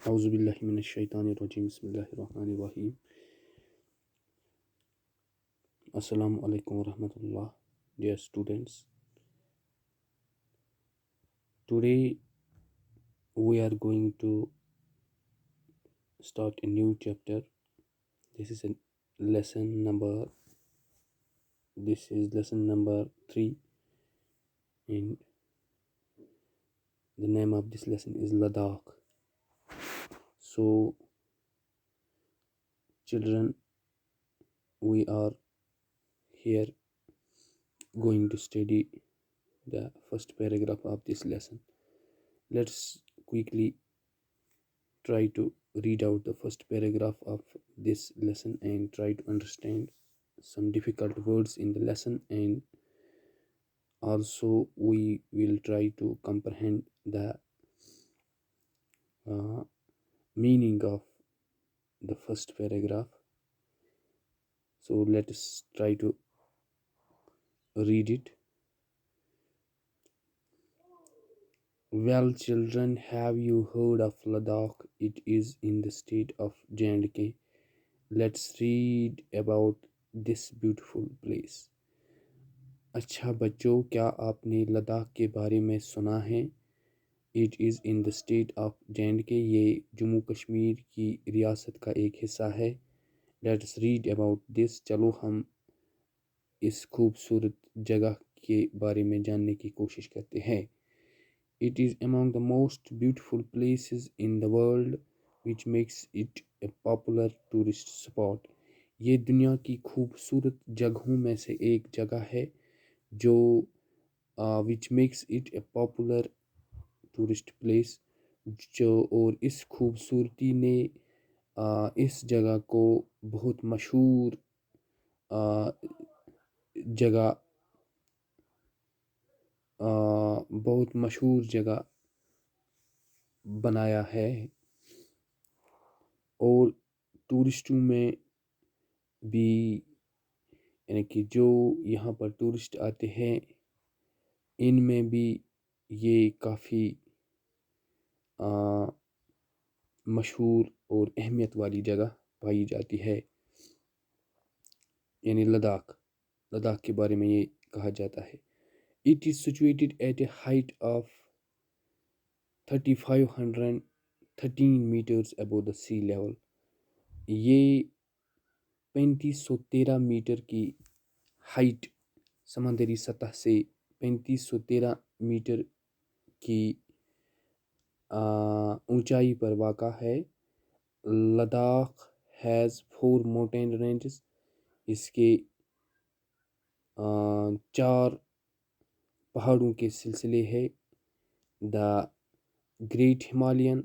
اعوذ باللہ من الشیطان الرجیم بسم اللہ الرحمن الرحیم. Assalamu alaikum warahmatullah. Dear students, today we are going to start a new chapter. This is a lesson number this is lesson number 3, and the name of this lesson is Ladakh. So children, we are here going to study the first paragraph of this lesson. Let's quickly try to read out the first paragraph of this lesson and try to understand some difficult words in the lesson, and also we will try to comprehend the meaning of the first paragraph. So let us try to read it. Well, children, have you heard of Ladakh? It is in the state of J&K. Let's read about this beautiful place. اچھا بچوں، کیا آپ نے لداخ کے بارے میں سنا ہے؟ It is in the state of J&K. یہ جموں کشمیر کی ریاست کا ایک حصہ ہے. Let's read about this. چلو ہم اس خوبصورت جگہ کے بارے میں جاننے کی کوشش کرتے ہیں. It is among the most beautiful places in the world which makes it a popular tourist spot. یہ دنیا کی خوبصورت جگہوں میں سے ایک جگہ ہے جو which makes it a popular tourist place, جو اور اس خوبصورتی نے اس جگہ کو بہت مشہور جگہ بنایا ہے. اور ٹورسٹوں میں بھی، یعنی کہ جو یہاں پر ٹورسٹ آتے ہیں ان میں بھی یہ کافی مشہور اور اہمیت والی جگہ پائی جاتی ہے. یعنی لداخ کے بارے میں یہ کہا جاتا ہے. It is situated at a height of 3513 meters above the sea level. یہ 3513 میٹر کی ہائٹ، سمندری سطح سے 3513 میٹر کی اونچائی پر واقع ہے. Ladakh has 4 mountain ranges. اس کے 4 پہاڑوں کے سلسلے ہے. دا گریٹ ہمالین،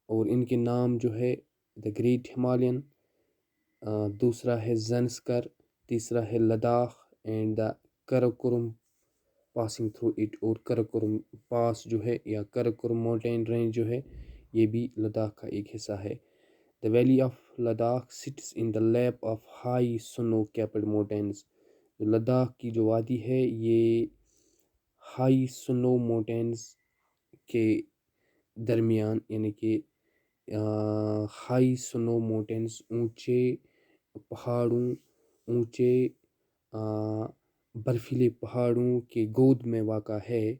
اور ان کے نام جو ہے دا گریٹ ہمالین، دوسرا ہے زنسکر، تیسرا ہے Ladakh, and the Karakoram passing through it. اور کراکورم پاس جو ہے یا کراکورم ماؤنٹین رینج جو ہے یہ بھی لداخ کا ایک حصہ ہے. The valley of Ladakh sits in the lap of high snow capped mountains. Ladakh کی جو وادی ہے یہ ہائی سنو ماؤنٹینز کے درمیان، یعنی کہ ہائی سنو ماؤنٹینز، اونچے برفیلے پہاڑوں کے گود میں واقع ہے.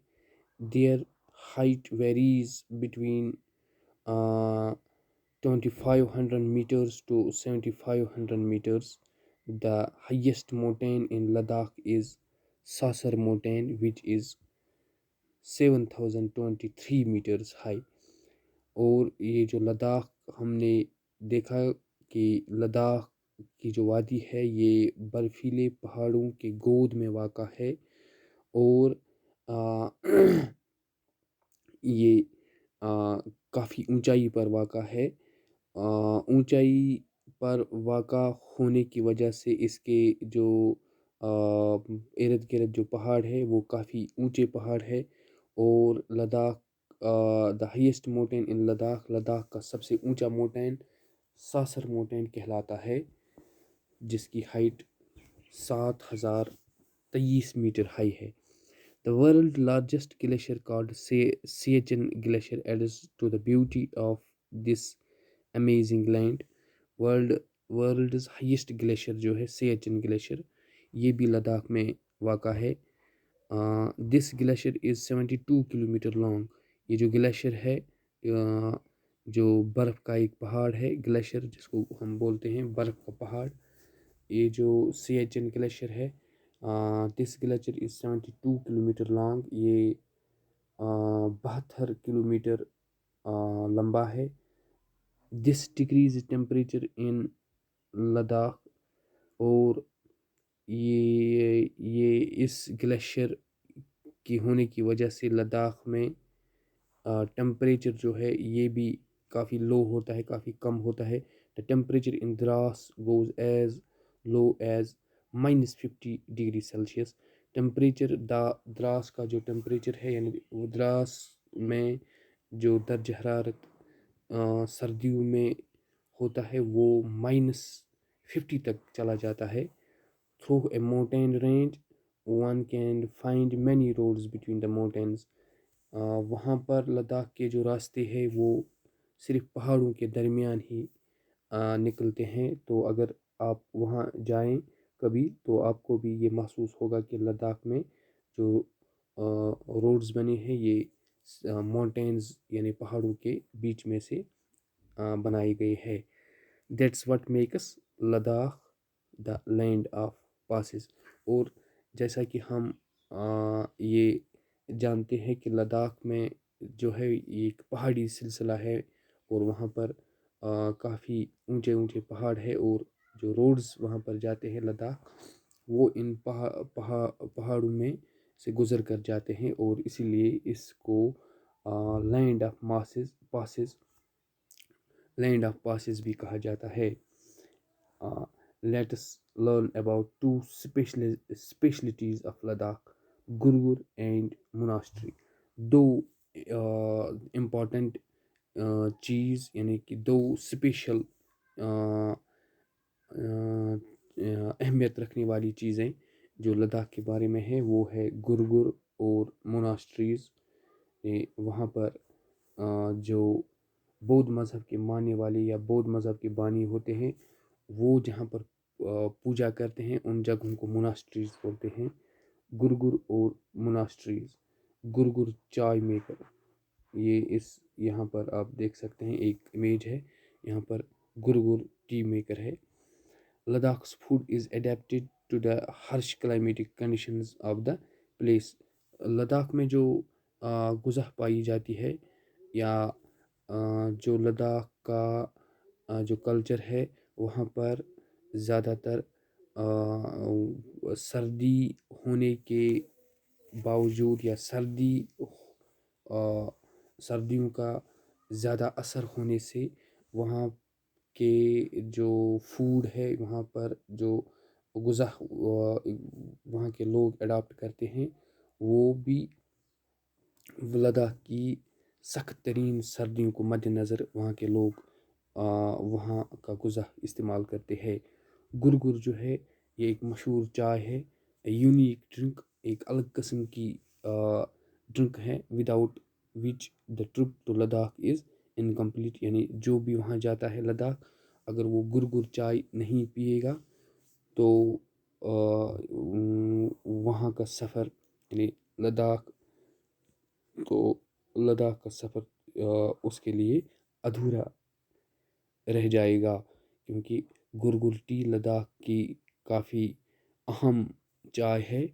Their height varies between 2500 meters to 7500 meters. The highest mountain in Ladakh is Sasar mountain, which is 7023 meters high. اور یہ جو لداخ ہم نے دیکھا کہ لداخ کی جو وادی ہے یہ برفیلے پہاڑوں کے گود میں واقع ہے، اور یہ کافی اونچائی پر واقع ہے. اونچائی پر واقع ہونے کی وجہ سے اس کے جو ارد گرد جو پہاڑ ہے وہ کافی اونچے پہاڑ ہے. اور Ladakh the highest mountain in Ladakh کا سب سے اونچا ماؤنٹین ساسر ماؤنٹین کہلاتا ہے، جس کی ہائٹ 7023 میٹر ہائی ہے. The world's largest glacier called Siachen Glacier adds to the beauty of this amazing land. World world's highest glacier جو ہے سیاچن گلیشیئر، یہ بھی لداخ میں واقع ہے. دس گلیشیئر از 72 کلو میٹر لانگ. یہ جو گلیشیئر ہے، جو برف کا ایک پہاڑ ہے، گلیشیئر جس کو ہم بولتے ہیں برف کا پہاڑ، یہ جو سیاچن گلیشیئر ہے، دس گلیشیئر از 72 کلو میٹر لانگ. یہ 72 کلومیٹر لمبا ہے. دس ڈگریز ٹیمپریچر ان لداخ. اور یہ اس گلیشیئر کی ہونے کی وجہ سے لداخ میں ٹمپریچر جو ہے یہ بھی کافی لو ہوتا ہے، کافی کم ہوتا ہے. The temperature in Dras goes as low as -50 degree Celsius. Temperature Dras کا جو ٹمپریچر ہے، یعنی وہ دراس میں جو درجہ حرارت سردیوں میں ہوتا ہے وہ -50 تک چلا جاتا ہے. Through a mountain range one can find many roads between the mountains. وہاں پر لداخ کے جو راستے ہیں وہ صرف پہاڑوں کے درمیان ہی نکلتے ہیں. تو اگر آپ وہاں جائیں کبھی تو آپ کو بھی یہ محسوس ہوگا کہ لداخ میں جو روڈز بنے ہیں یہ ماؤنٹینز یعنی پہاڑوں کے بیچ میں سے بنائی گئی ہے. That's what makes Ladakh the land of passes. اور جیسا کہ ہم یہ جانتے ہیں کہ لداخ میں جو ہے یہ ایک پہاڑی سلسلہ ہے، اور وہاں پر کافی اونچے اونچے پہاڑ ہے، اور جو روڈز وہاں پر جاتے ہیں لداخ وہ ان پہاڑوں میں سے گزر کر جاتے ہیں، اور اسی لیے اس کو لینڈ آف پاسز بھی کہا جاتا ہے. Let's learn about two specialities of Ladakh, gurgur and monastery. دو امپورٹنٹ چیز یعنی کہ دو اسپیشل اہمیت رکھنے والی چیزیں جو لداخ کے بارے میں ہے وہ ہے گرگر اور موناسٹریز. وہاں پر جو بودھ مذہب کے ماننے والے یا بودھ مذہب کے بانی ہوتے ہیں وہ جہاں پر پوجا کرتے ہیں ان جگہوں کو موناسٹریز بولتے ہیں. گرگر اور موناسٹریز. گرگر چائے میکر، یہ یہاں پر آپ دیکھ سکتے ہیں ایک امیج ہے، یہاں پر گرگر ٹی میکر ہے. لداخ's food is adapted to the harsh climatic conditions of the place. Ladakh میں جو غذا پائی جاتی ہے یا جو لداخ کا جو کلچر ہے وہاں پر زیادہ تر سردی ہونے کے باوجود یا سردیوں کا زیادہ اثر ہونے سے وہاں کے جو فوڈ ہے، وہاں پر جو غذا وہاں کے لوگ اڈاپٹ کرتے ہیں وہ بھی لداخ کی سخت ترین سردیوں کو مد نظر وہاں کے لوگ وہاں کا غذا استعمال کرتے ہیں. گرگر جو ہے یہ ایک مشہور چائے ہے، یونیک ڈرنک، ایک الگ قسم کی ڈرنک ہے، without which the trip to Ladakh is incomplete. یعنی جو بھی وہاں جاتا ہے لداخ اگر وہ گرگر چائے نہیں پیے گا تو وہاں کا سفر یعنی لداخ کا سفر اس کے لیے ادھورا رہ جائے گا. کیونکہ گرگر ٹی لداخ کی کافی اہم چائے ہے.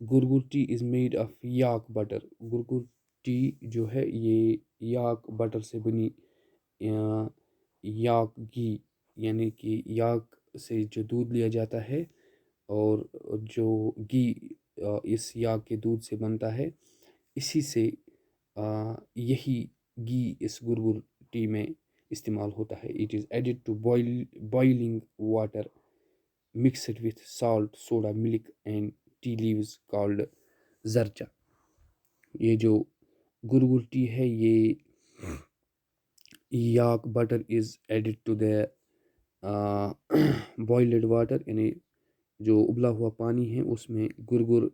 Gurgur tea is made of yak butter. Gurgur tea جو ہے یہ یاک بٹر سے بنی یاک گھی یعنی کہ یاک سے جو دودھ لیا جاتا ہے اور جو گھی اس یاک کے دودھ سے بنتا ہے، اسی سے یہی گھی اس گرگر ٹی میں استعمال ہوتا ہے. It is added to boiling water mixed with salt, soda, milk and tea leaves called zarcha. یہ جو گرگر ٹی ہے یہ yak butter is added to the boiled water, یعنی جو ابلا ہوا پانی ہے اس میں گرگر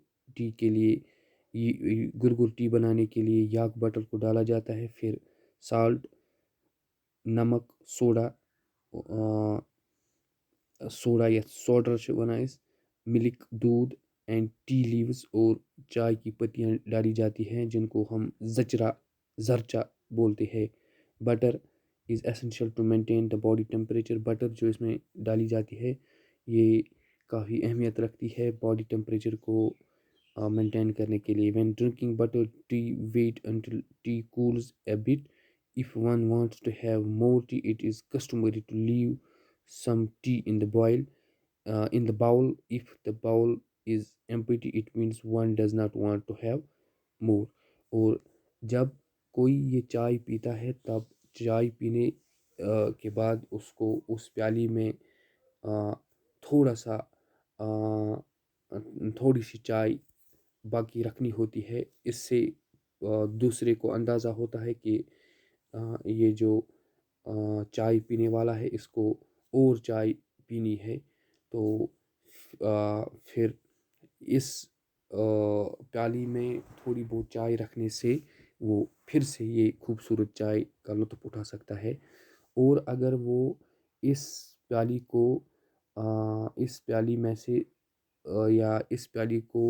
ٹی بنانے کے لیے یاک بٹر کو ڈالا جاتا ہے، پھر سالٹ نمک سوڈا یا سوڈر چھِ وَنان أسۍ، ملک دودھ اینڈ ٹی لیوز اور چائے کی پتیاں ڈالی جاتی ہیں جن کو ہم زرچا بولتے ہیں. Butter is essential to maintain the body temperature. Butter جو اس میں ڈالی جاتی ہے یہ کافی اہمیت رکھتی ہے باڈی ٹیمپریچر کو مینٹین کرنے کے لیے. When drinking butter tea wait until tea cools a bit. If one wants to have more tea, it is customary to leave some tea in the bowl. If the bowl is empty, it means one does not want to have more. اور جب کوئی یہ چائے پیتا ہے تب چائے پینے کے بعد اس کو اس پیالی میں تھوڑا سا تھوڑی سی چائے باقی رکھنی ہوتی ہے. اس سے دوسرے کو اندازہ ہوتا ہے کہ یہ جو چائے پینے والا ہے اس کو اور چائے پینی ہے. تو پھر اس پیالی میں تھوڑی بہت چائے رکھنے سے وہ پھر سے یہ خوبصورت چائے کا لطف اٹھا سکتا ہے. اور اگر وہ اس پیالی کو اس پیالی میں سے یا اس پیالی کو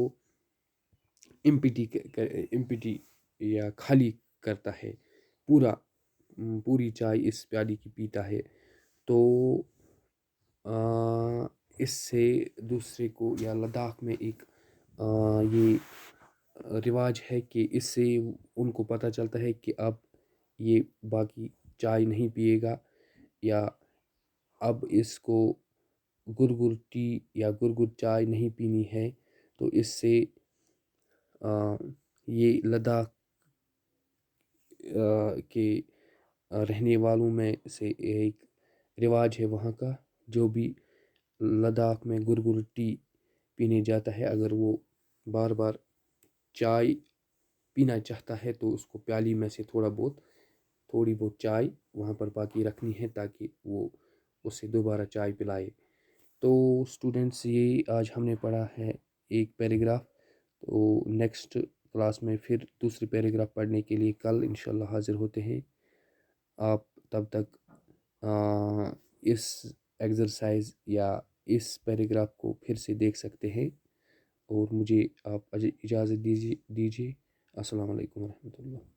امپٹی یا خالی کرتا ہے، پوری چائے اس پیالی کی پیتا ہے، تو اس سے دوسرے کو یا لداخ میں ایک یہ رواج ہے کہ اس سے ان کو پتہ چلتا ہے کہ اب یہ باقی چائے نہیں پیے گا یا اب اس کو گرگر ٹی یا گرگر چائے نہیں پینی ہے. تو اس سے یہ لداخ کے رہنے والوں میں سے ایک رواج ہے وہاں کا. جو بھی لداخ میں گرگر ٹی پینے جاتا ہے اگر وہ بار بار چائے پینا چاہتا ہے تو اس کو پیالی میں سے تھوڑی بہت چائے وہاں پر باقی رکھنی ہے تاکہ وہ اسے دوبارہ چائے پلائے. تو اسٹوڈنٹس یہ آج ہم نے پڑھا ہے ایک پیراگراف. تو نیکسٹ کلاس میں پھر دوسری پیراگراف پڑھنے کے لیے کل انشاءاللہ حاضر ہوتے ہیں. آپ تب تک اس ایکسرسائز یا اس پیراگراف کو پھر سے دیکھ سکتے ہیں اور مجھے آپ اجازت دیجیے. السلام علیکم ورحمۃ اللہ.